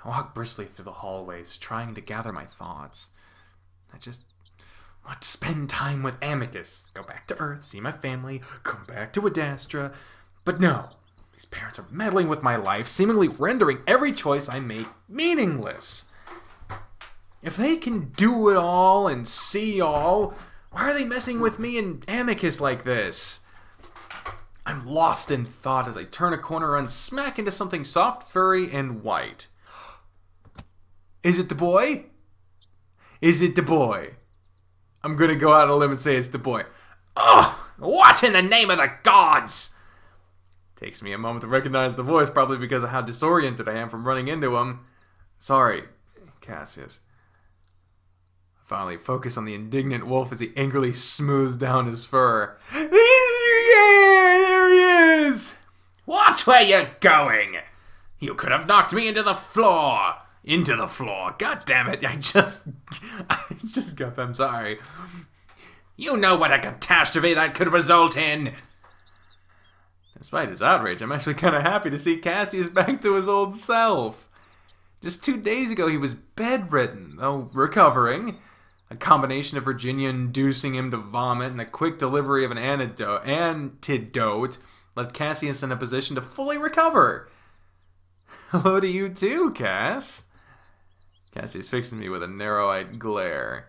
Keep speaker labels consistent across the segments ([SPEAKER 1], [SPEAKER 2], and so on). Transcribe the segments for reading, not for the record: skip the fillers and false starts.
[SPEAKER 1] I walk briskly through the hallways, trying to gather my thoughts. I just want to spend time with Amicus, go back to Earth, see my family, come back to Adastra. But no, these parents are meddling with my life, seemingly rendering every choice I make meaningless. If they can do it all and see all, why are they messing with me and Amicus like this? I'm lost in thought as I turn a corner and smack into something soft, furry, and white. Is it the boy? Is it the boy? I'm gonna go out on a limb and say it's the boy. Ugh! What in the name of the gods? Takes me a moment to recognize the voice, probably because of how disoriented I am from running into him. Sorry, Cassius. I finally focus on the indignant wolf as he angrily smooths down his fur. Yeah, there he is! Watch where you're going! You could have knocked me into the floor! Into the floor. God damn it. I just got, I'm sorry. You know what a catastrophe that could result in. Despite his outrage, I'm actually kind of happy to see Cassius back to his old self. Just 2 days ago, he was bedridden, though recovering. A combination of Virginia inducing him to vomit and a quick delivery of an antidote left Cassius in a position to fully recover. Hello to you too, Cass. Cassius fixes me with a narrow-eyed glare.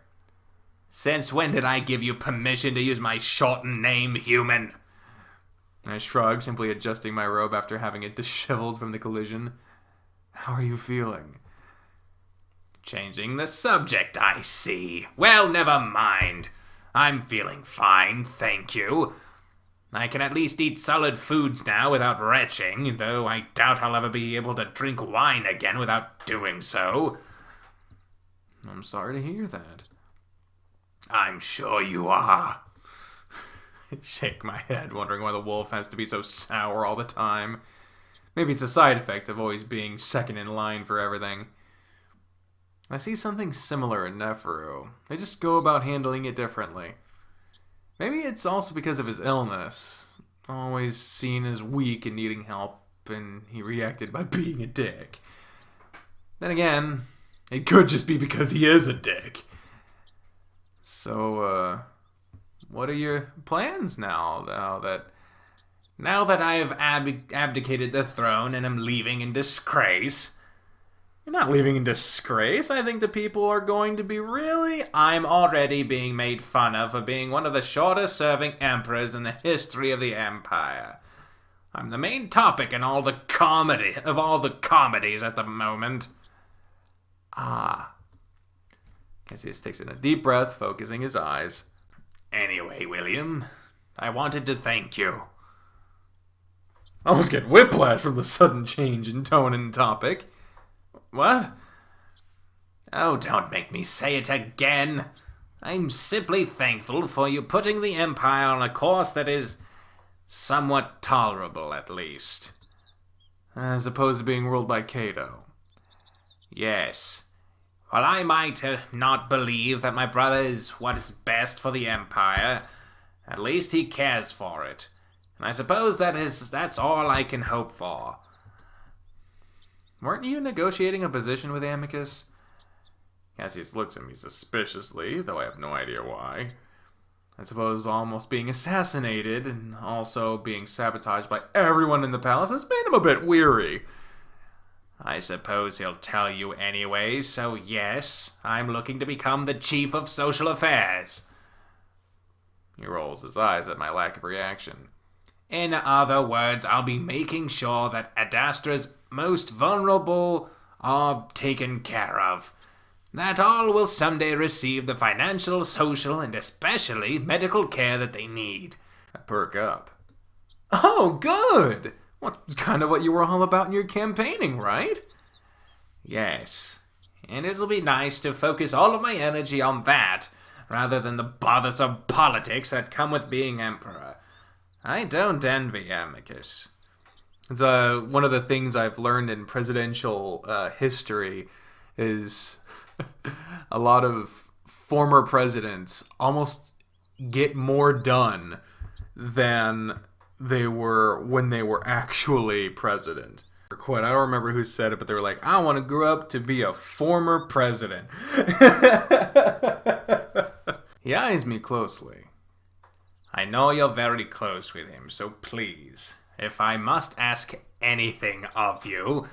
[SPEAKER 1] Since when did I give you permission to use my shortened name, human? I shrug, simply adjusting my robe after having it disheveled from the collision. How are you feeling? Changing the subject, I see. Well, never mind. I'm feeling fine, thank you. I can at least eat solid foods now without retching, though I doubt I'll ever be able to drink wine again without doing so. I'm sorry to hear that. I'm sure you are. I shake my head, wondering why the wolf has to be so sour all the time. Maybe it's a side effect of always being second in line for everything. I see something similar in Neferu. They just go about handling it differently. Maybe it's also because of his illness. Always seen as weak and needing help, and he reacted by being a dick. Then again, it could just be because he is a dick. So, what are your plans now that I have abdicated the throne and am leaving in disgrace? You're not leaving in disgrace. I think the people are going to be I'm already being made fun of for being one of the shortest-serving emperors in the history of the Empire. I'm the main topic in all the comedies at the moment. Cassius takes in a deep breath, focusing his eyes. Anyway, William, I wanted to thank you. I almost get whiplash from the sudden change in tone and topic. What? Oh, don't make me say it again. I'm simply thankful for you putting the Empire on a course that is somewhat tolerable, at least. As opposed to being ruled by Cato. Yes. While I might not believe that my brother is what is best for the Empire, at least he cares for it. And I suppose that's all I can hope for. Weren't you negotiating a position with Amicus? Cassius looks at me suspiciously, though I have no idea why. I suppose almost being assassinated and also being sabotaged by everyone in the palace has made him a bit weary. I suppose he'll tell you anyway, so yes, I'm looking to become the Chief of Social Affairs. He rolls his eyes at my lack of reaction. In other words, I'll be making sure that Adastra's most vulnerable are taken care of. That all will someday receive the financial, social, and especially medical care that they need. I perk up. Oh, good! What's kind of what you were all about in your campaigning, right? Yes. And it'll be nice to focus all of my energy on that, rather than the bothersome politics that come with being emperor. I don't envy Amicus. It's one of the things I've learned in presidential history is a lot of former presidents almost get more done than they were when they were actually president. Or quote, I don't remember who said it, but they were like, I want to grow up to be a former president. He eyes me closely. I know you're very close with him, so please, if I must ask anything of you,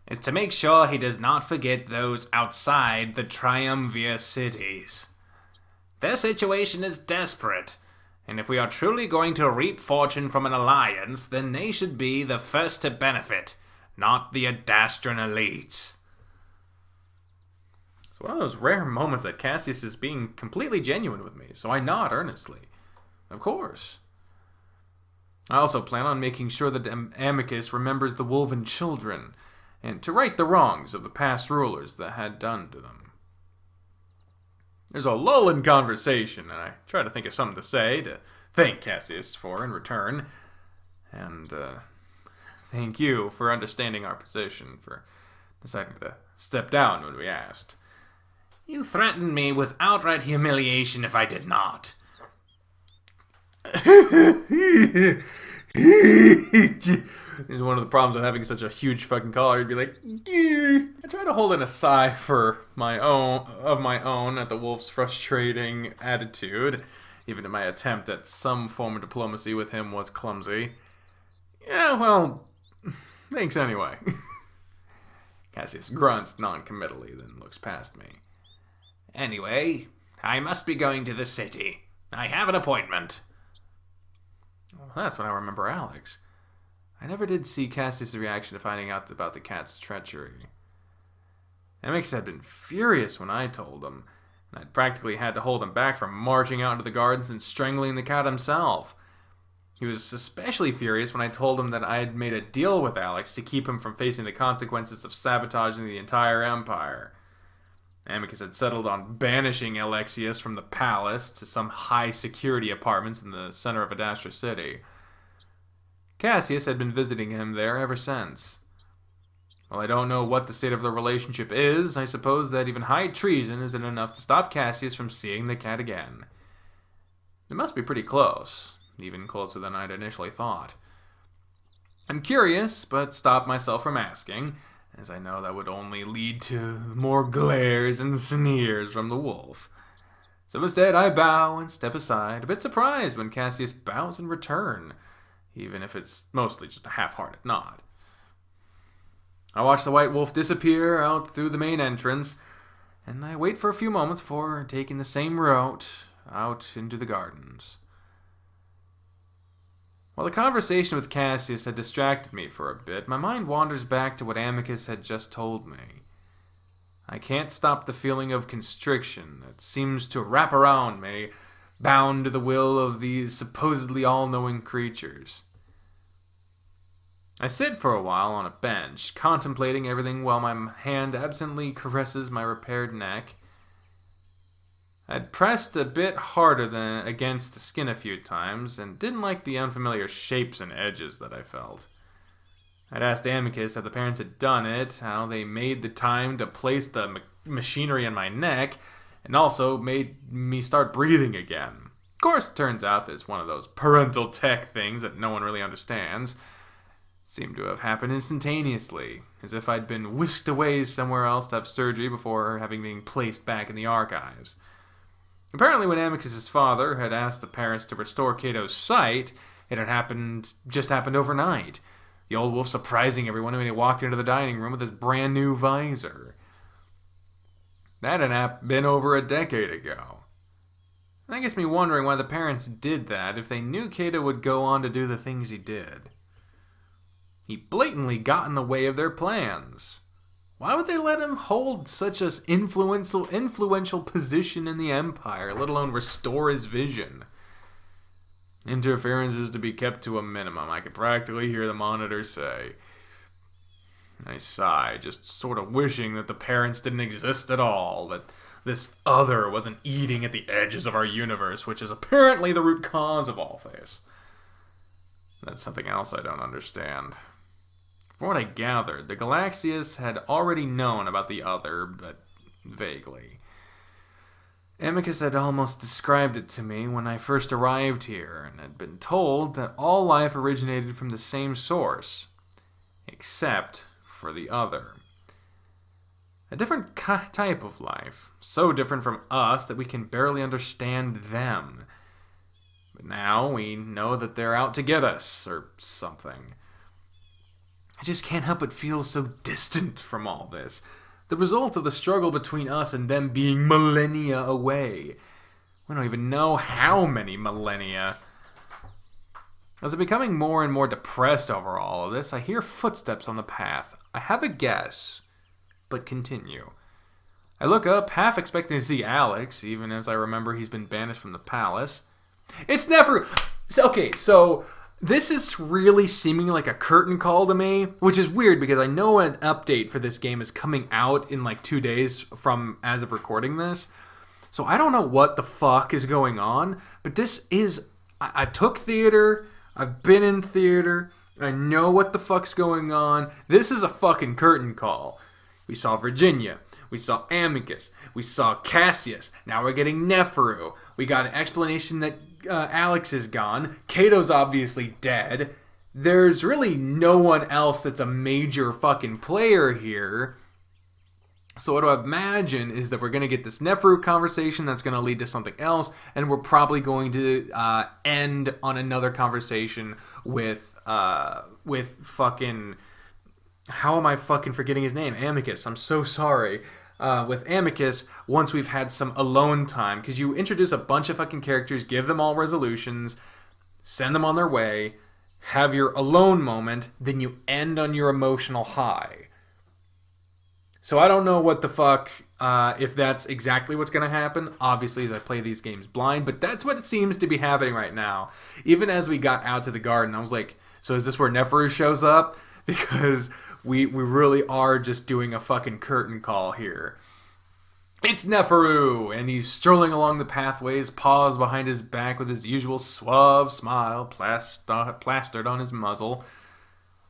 [SPEAKER 1] is to make sure he does not forget those outside the Triumvir cities. Their situation is desperate, and if we are truly going to reap fortune from an alliance, then they should be the first to benefit, not the Adastran elites. It's one of those rare moments that Cassius is being completely genuine with me, so I nod earnestly. Of course. I also plan on making sure that Amicus remembers the Wolven children, and to right the wrongs of the past rulers that had done to them. There's a lull in conversation, and I try to think of something to say to thank Cassius for in return. And thank you for understanding our position, for deciding to step down when we asked. You threatened me with outright humiliation if I did not. This is one of the problems of having such a huge fucking collar. You'd be like, I try to hold in a sigh for my own at the wolf's frustrating attitude, even if my attempt at some form of diplomacy with him was clumsy. Yeah, well, thanks anyway. Cassius grunts non-committally, then looks past me. Anyway, I must be going to the city. I have an appointment. Well, that's when I remember Alex. I never did see Cassius' reaction to finding out about the cat's treachery. Amicus had been furious when I told him, and I'd practically had to hold him back from marching out into the gardens and strangling the cat himself. He was especially furious when I told him that I had made a deal with Alex to keep him from facing the consequences of sabotaging the entire empire. Amicus had settled on banishing Alexius from the palace to some high-security apartments in the center of Adastra City. Cassius had been visiting him there ever since. While I don't know what the state of the relationship is, I suppose that even high treason isn't enough to stop Cassius from seeing the cat again. It must be pretty close, even closer than I'd initially thought. I'm curious, but stop myself from asking, as I know that would only lead to more glares and sneers from the wolf. So instead I bow and step aside, a bit surprised when Cassius bows in return, even if it's mostly just a half-hearted nod. I watch the white wolf disappear out through the main entrance, and I wait for a few moments before taking the same route out into the gardens. While the conversation with Cassius had distracted me for a bit, my mind wanders back to what Amicus had just told me. I can't stop the feeling of constriction that seems to wrap around me, bound to the will of these supposedly all-knowing creatures. I sit for a while on a bench, contemplating everything while my hand absently caresses my repaired neck. I'd pressed a bit harder than against the skin a few times, and didn't like the unfamiliar shapes and edges that I felt. I'd asked Amicus how the parents had done it, how they made the time to place the machinery in my neck, and also made me start breathing again. Of course, it turns out that it's one of those parental tech things that no one really understands. It seemed to have happened instantaneously, as if I'd been whisked away somewhere else to have surgery before having been placed back in the archives. Apparently, when Amicus's father had asked the parents to restore Cato's sight, it had just happened overnight. The old wolf surprising everyone when he walked into the dining room with his brand new visor. That had been over a decade ago. That gets me wondering why the parents did that if they knew Cato would go on to do the things he did. He blatantly got in the way of their plans. Why would they let him hold such an influential position in the Empire, let alone restore his vision? Interference is to be kept to a minimum, I could practically hear the monitor say. I sigh, just sort of wishing that the parents didn't exist at all, that this other wasn't eating at the edges of our universe, which is apparently the root cause of all this. That's something else I don't understand. From what I gathered, the Galaxius had already known about the other, but vaguely. Amicus had almost described it to me when I first arrived here, and had been told that all life originated from the same source. except for the other. A different type of life, so different from us that we can barely understand them. But now we know that they're out to get us, or something. I just can't help but feel so distant from all this. The result of the struggle between us and them being millennia away. We don't even know how many millennia. As I'm becoming more and more depressed over all of this, I hear footsteps on the path. I have a guess, but continue. I look up, half expecting to see Alex, even as I remember he's been banished from the palace. It's never... Okay, so this is really seeming like a curtain call to me, which is weird because I know an update for this game is coming out in like 2 days from as of recording this. So I don't know what the fuck is going on, but this is... I took theater, I've been in theater, I know what the fuck's going on. This is a fucking curtain call. We saw Virginia, we saw Amicus, we saw Cassius, now we're getting Neferu. We got an explanation that Alex is gone, Cato's obviously dead. There's really no one else that's a major fucking player here. So what I imagine is that we're going to get this Neferu conversation that's going to lead to something else, and we're probably going to end on another conversation with fucking... How am I fucking forgetting his name? Amicus. I'm so sorry. With Amicus, once we've had some alone time, because you introduce a bunch of fucking characters, give them all resolutions, send them on their way, have your alone moment, then you end on your emotional high. So I don't know what the fuck, if that's exactly what's going to happen, obviously, as I play these games blind, but that's what it seems to be happening right now. Even as we got out to the garden, I was like, so is this where Neferu shows up? Because we really are just doing a fucking curtain call here. It's Neferu, and he's strolling along the pathways, paws behind his back with his usual suave smile plastered on his muzzle.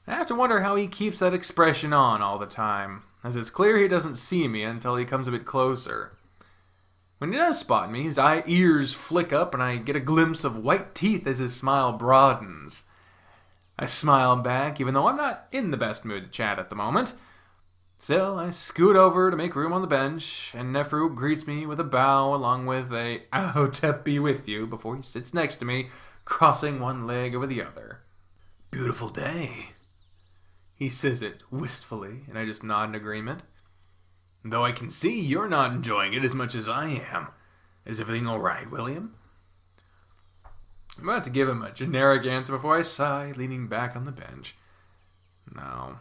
[SPEAKER 1] I have to wonder how he keeps that expression on all the time, as it's clear he doesn't see me until he comes a bit closer. When he does spot me, his ears flick up and I get a glimpse of white teeth as his smile broadens. I smile back, even though I'm not in the best mood to chat at the moment. Still, I scoot over to make room on the bench, and Neferu greets me with a bow along with a "Ahotep be with you" before he sits next to me, crossing one leg over the other. "Beautiful day." He says it wistfully, and I just nod in agreement. "Though I can see you're not enjoying it as much as I am. Is everything all right, William?" I'm about to give him a generic answer before I sigh, leaning back on the bench. No,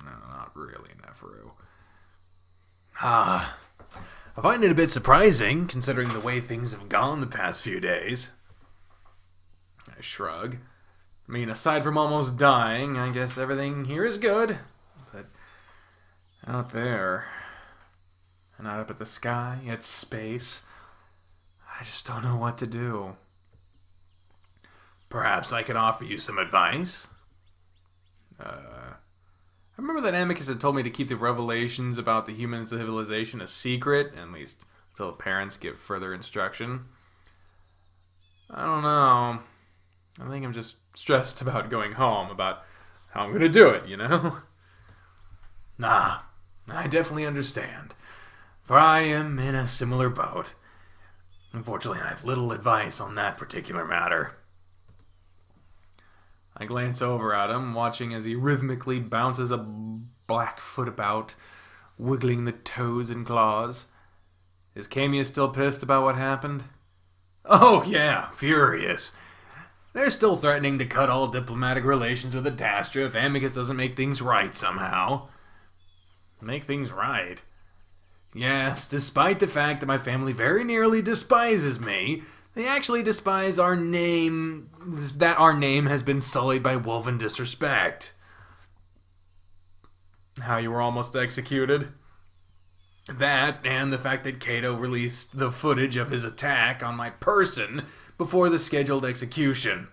[SPEAKER 1] not really, Neferu. I find it a bit surprising, considering the way things have gone the past few days. I shrug. I mean, aside from almost dying, I guess everything here is good. But out there, and not up at the sky, at space, I just don't know what to do. Perhaps I can offer you some advice? I remember that Amicus had told me to keep the revelations about the human civilization a secret, at least until the parents give further instruction. I don't know. I think I'm just stressed about going home, about how I'm going to do it, you know? Nah, I definitely understand, for I am in a similar boat. Unfortunately, I have little advice on that particular matter. I glance over at him, watching as he rhythmically bounces a black foot about, wiggling the toes and claws. Is Camia still pissed about what happened? Oh yeah, furious. They're still threatening to cut all diplomatic relations with Adastra if Amicus doesn't make things right somehow. Make things right? Yes, despite the fact that my family very nearly despises me, they actually despise our name, that our name has been sullied by woven disrespect. How you were almost executed? That, and the fact that Cato released the footage of his attack on my person before the scheduled execution.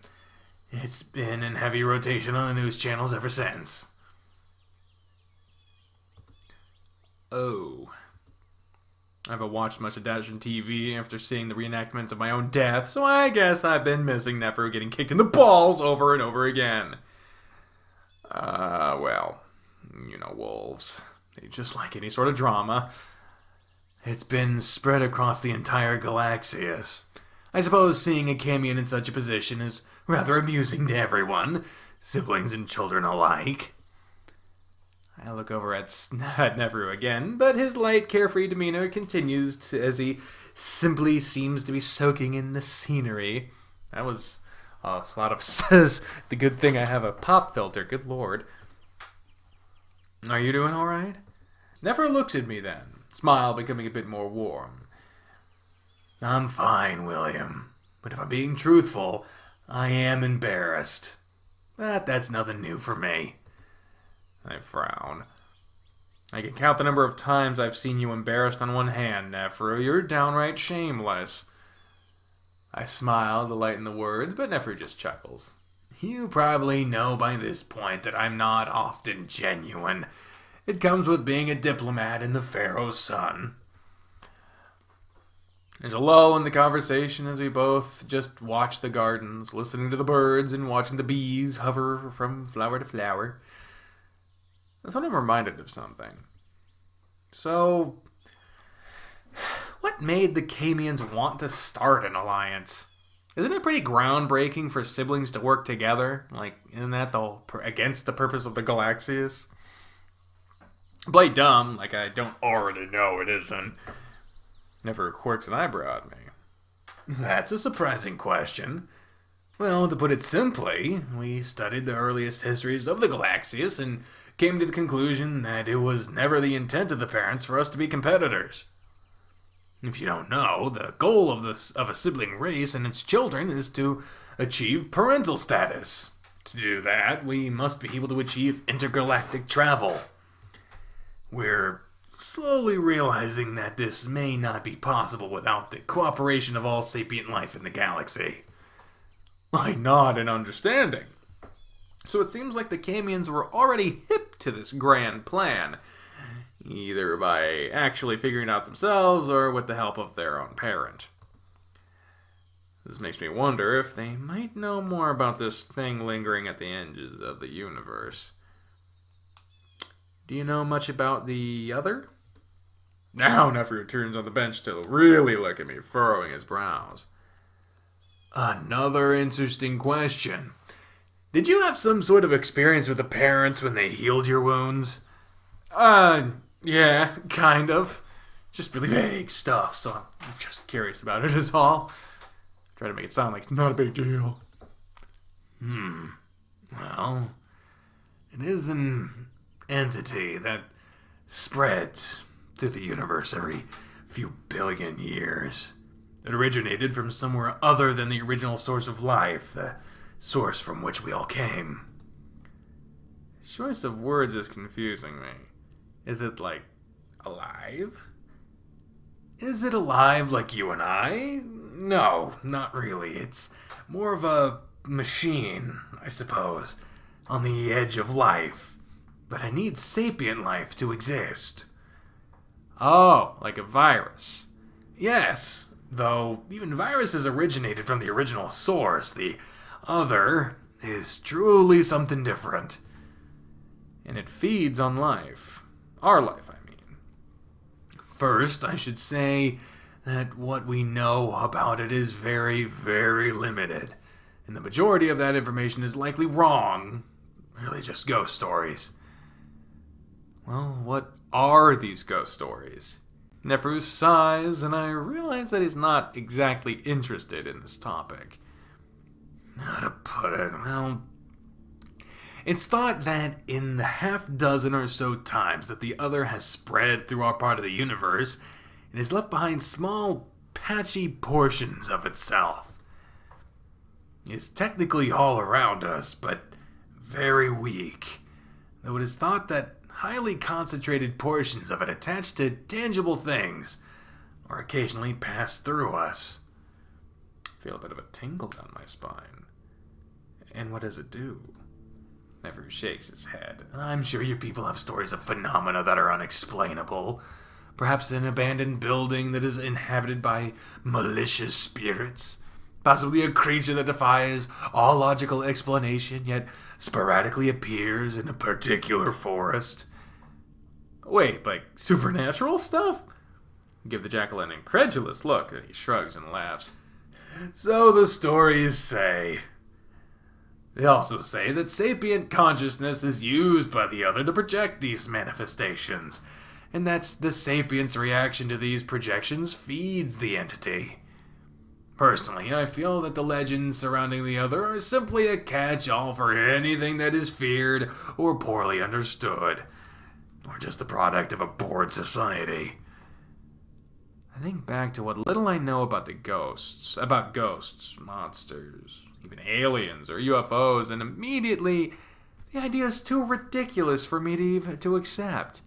[SPEAKER 1] It's been in heavy rotation on the news channels ever since. Oh. I haven't watched much Adastra TV after seeing the reenactments of my own death, so I guess I've been missing Neferu getting kicked in the balls over and over again. Well, wolves. They just like any sort of drama. It's been spread across the entire Galaxius. I suppose seeing a Camion in such a position is rather amusing to everyone, siblings and children alike. I look over at Neferu again, but his light, carefree demeanor continues as he simply seems to be soaking in the scenery. That was a lot of says. The good thing I have a pop filter, good lord. Are you doing alright? Neferu looks at me then, smile becoming a bit more warm. I'm fine, William, but if I'm being truthful, I am embarrassed. But that's nothing new for me. I frown. I can count the number of times I've seen you embarrassed on one hand, Neferu. You're downright shameless. I smile to lighten the words, but Neferu just chuckles. You probably know by this point that I'm not often genuine. It comes with being a diplomat and the Pharaoh's son. There's a lull in the conversation as we both just watch the gardens, listening to the birds and watching the bees hover from flower to flower. That's when I'm reminded of something. So, what made the Camions want to start an alliance? Isn't it pretty groundbreaking for siblings to work together? Isn't that against the purpose of the Galaxius? Play dumb, like I don't already know it isn't. Never quirks an eyebrow at me. That's a surprising question. Well, to put it simply, we studied the earliest histories of the Galaxius and came to the conclusion that it was never the intent of the parents for us to be competitors. If you don't know, the goal of a sibling race and its children is to achieve parental status. To do that, we must be able to achieve intergalactic travel. We're slowly realizing that this may not be possible without the cooperation of all sapient life in the galaxy. I nod in understanding. So it seems like the Camions were already hip to this grand plan, either by actually figuring it out themselves or with the help of their own parent. This makes me wonder if they might know more about this thing lingering at the edges of the universe. Do you know much about the other? Now Neferu turns on the bench to really look at me, furrowing his brows. Another interesting question. Did you have some sort of experience with the parents when they healed your wounds? Yeah, kind of. Just really vague stuff, so I'm just curious about it is all. Try to make it sound like it's not a big deal. Well, it is an entity that spreads through the universe every few billion years. It originated from somewhere other than the original source of life, the source from which we all came. His choice of words is confusing me. Is it, alive? Is it alive like you and I? No, not really. It's more of a machine, I suppose, on the edge of life. But it needs sapient life to exist. Oh, like a virus. Yes, though even viruses originated from the original source. The other is truly something different. And it feeds on life. Our life, I mean. First, I should say that what we know about it is very, very limited. And the majority of that information is likely wrong. Really just ghost stories. Well, what are these ghost stories? Neferu sighs, and I realize that he's not exactly interested in this topic. How to put it? Well, it's thought that in the half-dozen or so times that the other has spread through our part of the universe, it has left behind small, patchy portions of itself. It's technically all around us, but very weak, though it is thought that highly concentrated portions of it attached to tangible things or occasionally pass through us. I feel a bit of a tingle down my spine. And what does it do? Neferu shakes his head. I'm sure you people have stories of phenomena that are unexplainable. Perhaps an abandoned building that is inhabited by malicious spirits. Possibly a creature that defies all logical explanation, yet sporadically appears in a particular forest. Wait, like supernatural stuff? Give the jackal an incredulous look, and he shrugs and laughs. So the stories say. They also say that sapient consciousness is used by the other to project these manifestations, and that's the sapient's reaction to these projections feeds the entity. Personally, I feel that the legends surrounding the other are simply a catch-all for anything that is feared or poorly understood, or just the product of a bored society. I think back to what little I know about ghosts, monsters, even aliens or UFOs, and immediately the idea is too ridiculous for me to accept.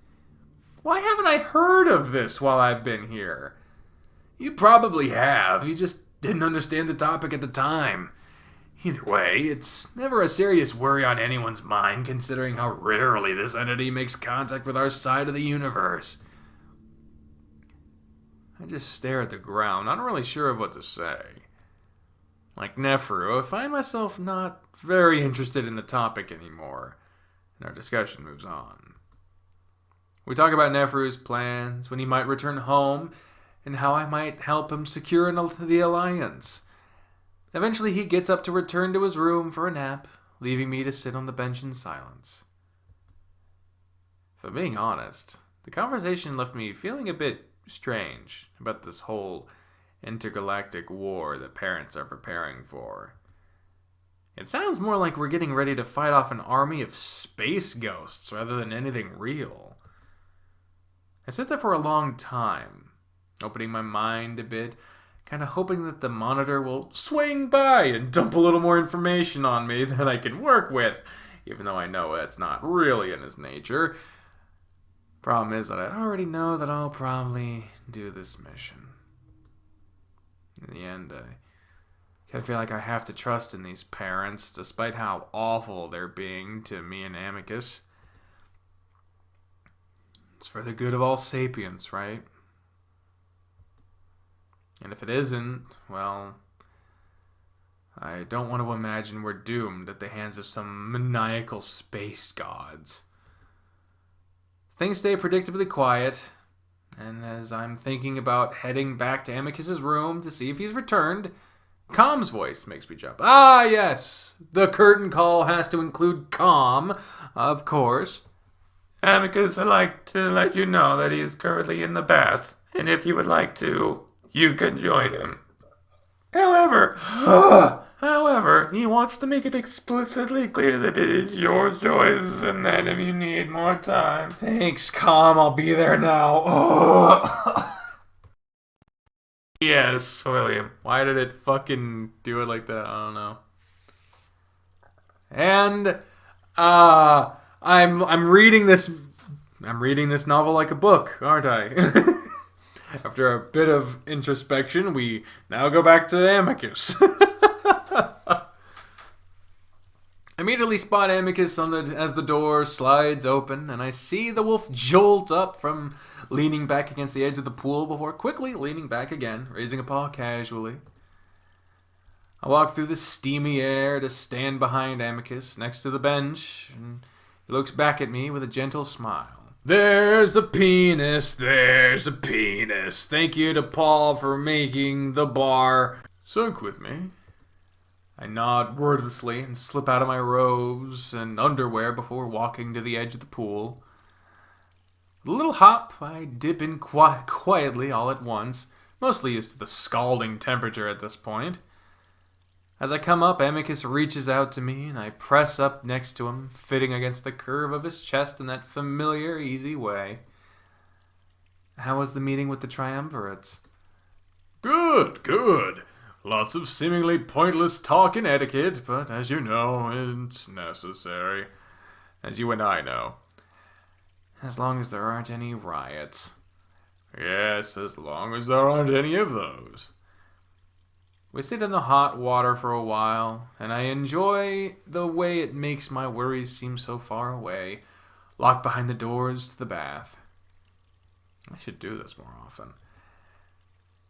[SPEAKER 1] Why haven't I heard of this while I've been here? You probably have, you just didn't understand the topic at the time. Either way, it's never a serious worry on anyone's mind considering how rarely this entity makes contact with our side of the universe. I just stare at the ground, not really sure of what to say. Like Neferu, I find myself not very interested in the topic anymore, and our discussion moves on. We talk about Neferu's plans, when he might return home, and how I might help him secure the alliance. Eventually he gets up to return to his room for a nap, leaving me to sit on the bench in silence. If I'm being honest, the conversation left me feeling a bit strange about this whole intergalactic war that parents are preparing for. It sounds more like we're getting ready to fight off an army of space ghosts rather than anything real. I sat there for a long time, opening my mind a bit, kind of hoping that the monitor will swing by and dump a little more information on me that I can work with, even though I know that's not really in his nature. Problem is that I already know that I'll probably do this mission. In the end, I kind of feel like I have to trust in these parents, despite how awful they're being to me and Amicus. It's for the good of all sapients, right? And if it isn't, well, I don't want to imagine we're doomed at the hands of some maniacal space gods. Things stay predictably quiet, and as I'm thinking about heading back to Amicus's room to see if he's returned, Calm's voice makes me jump. Ah, yes, the curtain call has to include Calm, of course.
[SPEAKER 2] Amicus would like to let you know that he is currently in the bath, and if you would like to, you can join him. However, he wants to make it explicitly clear that it is your choice and that if you need more time.
[SPEAKER 1] Thanks, Calm. I'll be there now.
[SPEAKER 2] Yes, William.
[SPEAKER 1] Why did it fucking do it like that? I don't know. And I'm reading this novel like a book, aren't I? After a bit of introspection, we now go back to Amicus. I immediately spot Amicus as the door slides open, and I see the wolf jolt up from leaning back against the edge of the pool before quickly leaning back again, raising a paw casually. I walk through the steamy air to stand behind Amicus next to the bench, and he looks back at me with a gentle smile. There's a penis, there's a penis. Thank you to Paul for making the bar sunk with me. I nod wordlessly and slip out of my robes and underwear before walking to the edge of the pool. With a little hop, I dip in quietly all at once, mostly used to the scalding temperature at this point. As I come up, Amicus reaches out to me, and I press up next to him, fitting against the curve of his chest in that familiar, easy way. How was the meeting with the triumvirates? Good. Lots of seemingly pointless talk and etiquette, but as you know, it's necessary. As you and I know. As long as there aren't any riots. Yes, as long as there aren't any of those. We sit in the hot water for a while, and I enjoy the way it makes my worries seem so far away, locked behind the doors to the bath. I should do this more often.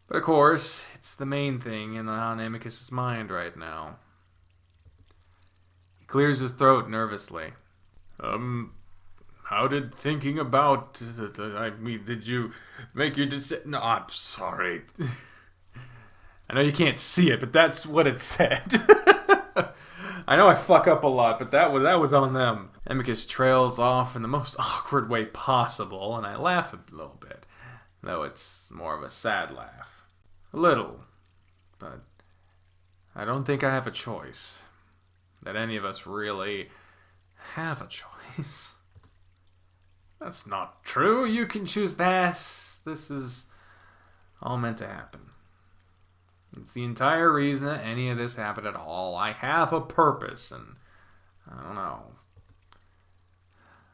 [SPEAKER 1] But of course, it's the main thing on Amicus's mind right now. He clears his throat nervously. How did thinking about... did you make your decision? No, I'm sorry. I know you can't see it, but that's what it said. I know I fuck up a lot, but that was on them. Amicus trails off in the most awkward way possible, and I laugh a little bit, though it's more of a sad laugh. A little, but I don't think I have a choice. That any of us really have a choice. That's not true. You can choose that. This is all meant to happen. It's the entire reason that any of this happened at all. I have a purpose, and I don't know.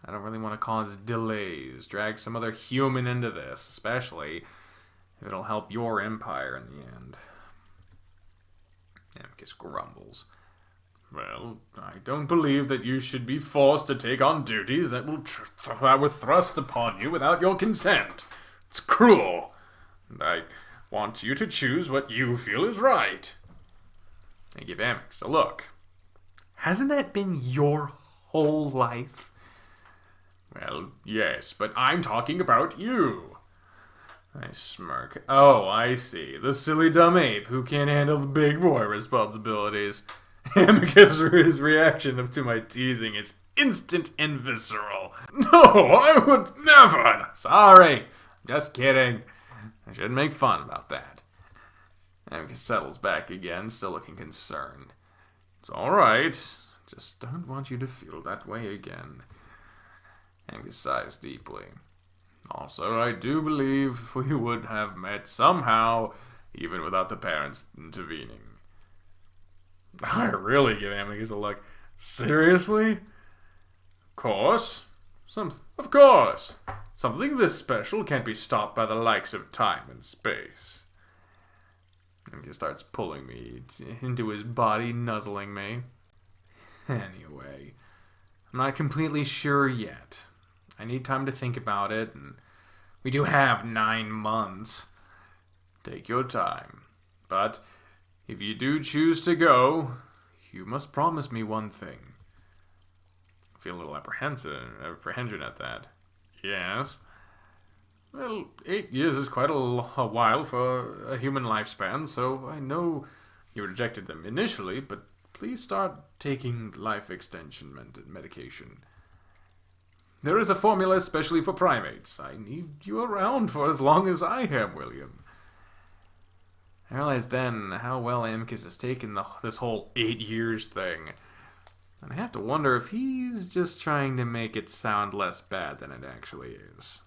[SPEAKER 1] I don't really want to cause delays, drag some other human into this, especially if it'll help your empire in the end. Amicus grumbles. Well, I don't believe that you should be forced to take on duties that were thrust upon you without your consent. It's cruel. And I want you to choose what you feel is right. I give Amix a look. Hasn't that been your whole life? Well, yes, but I'm talking about you. I smirk. Oh, I see. The silly dumb ape who can't handle the big boy responsibilities. Amicus' reaction to my teasing is instant and visceral. No, I would never. Sorry, just kidding. I shouldn't make fun about that. Amicus settles back again, still looking concerned. It's alright. Just don't want you to feel that way again. Amicus sighs deeply. Also, I do believe we would have met somehow, even without the parents intervening. I really give Amicus a look. Seriously? Of course. Of course. Something this special can't be stopped by the likes of time and space. Amicus starts pulling me into his body, nuzzling me. Anyway, I'm not completely sure yet. I need time to think about it, and we do have 9 months. Take your time. But if you do choose to go, you must promise me one thing. I feel a little apprehension at that. Yes. Well, 8 years is quite a while for a human lifespan, so I know you rejected them initially, but please start taking life extension medication. There is a formula especially for primates. I need you around for as long as I am, William. I realized then how well Amicus has taken this whole 8 years thing. And I have to wonder if he's just trying to make it sound less bad than it actually is.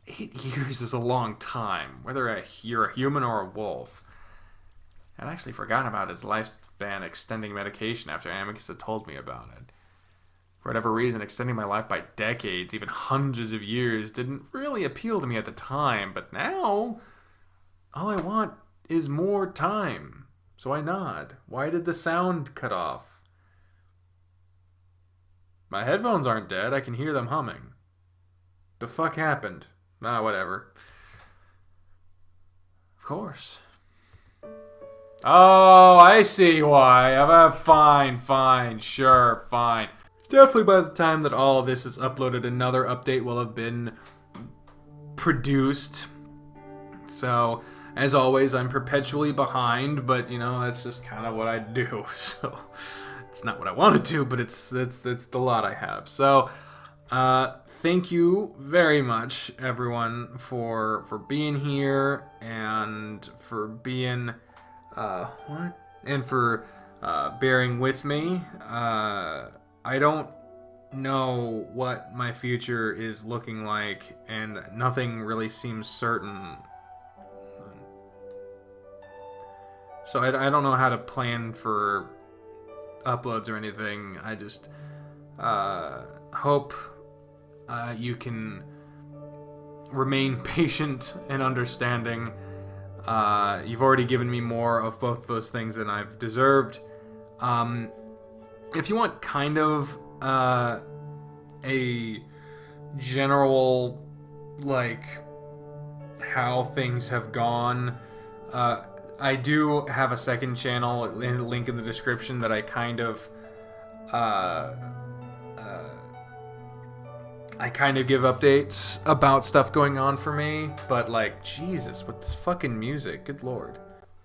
[SPEAKER 1] 8 years is a long time, whether you're a human or a wolf. I'd actually forgotten about his lifespan extending medication after Amicus had told me about it. For whatever reason, extending my life by decades, even hundreds of years, didn't really appeal to me at the time, but now, all I want is more time. So I nod. Why did the sound cut off? My headphones aren't dead. I can hear them humming. The fuck happened? Whatever. Of course. Oh, I see why. Fine, sure, fine. Definitely by the time that all of this is uploaded, another update will have been produced. So, as always, I'm perpetually behind, but, that's just kind of what I do. So, it's not what I want to do, but it's the lot I have. So, thank you very much, everyone, for being here and for being, and for bearing with me. I don't know what my future is looking like, and nothing really seems certain. So I don't know how to plan for uploads or anything. I just hope you can remain patient and understanding. You've already given me more of both those things than I've deserved. If you want kind of a general, how things have gone, I do have a second channel, link in the description, that I kind of give updates about stuff going on for me, but like, Jesus, with this fucking music, good lord.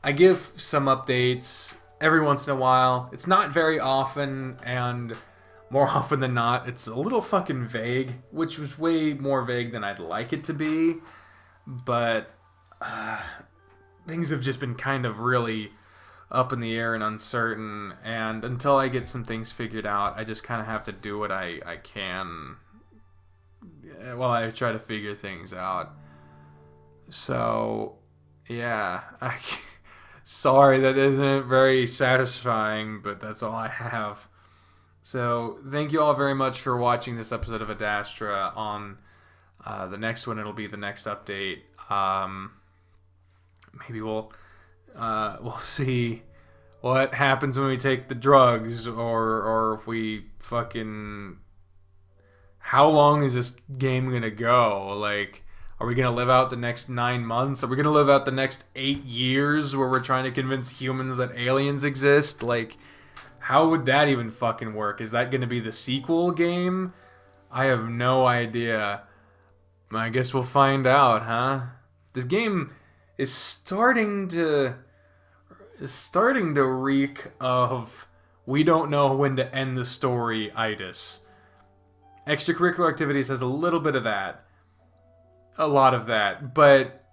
[SPEAKER 1] I give some updates every once in a while. It's not very often, and more often than not, it's a little fucking vague, which was way more vague than I'd like it to be, but things have just been kind of really up in the air and uncertain, and until I get some things figured out, I just kind of have to do what I can while I try to figure things out. So, yeah, sorry that isn't very satisfying, but that's all I have. So, thank you all very much for watching this episode of Adastra. On the next one, it'll be the next update. Maybe we'll see what happens when we take the drugs, or if we fucking... How long is this game gonna go? Like, are we gonna live out the next 9 months? Are we gonna live out the next 8 years where we're trying to convince humans that aliens exist? Like, how would that even fucking work? Is that gonna be the sequel game? I have no idea. I guess we'll find out, huh? This game is starting to reek of we don't know when to end the story-itis. Extracurricular activities has a little bit of that. A lot of that. But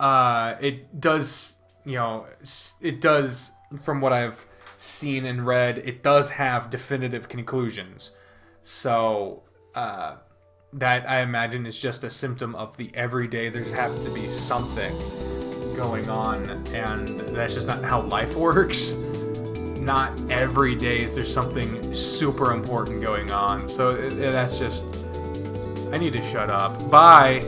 [SPEAKER 1] it does, from what I've seen and read, it does have definitive conclusions. So, that, I imagine, is just a symptom of the everyday. There's have to be something going on, and that's just not how life works. Not every day there's something super important going on. So that's just... I need to shut up. Bye!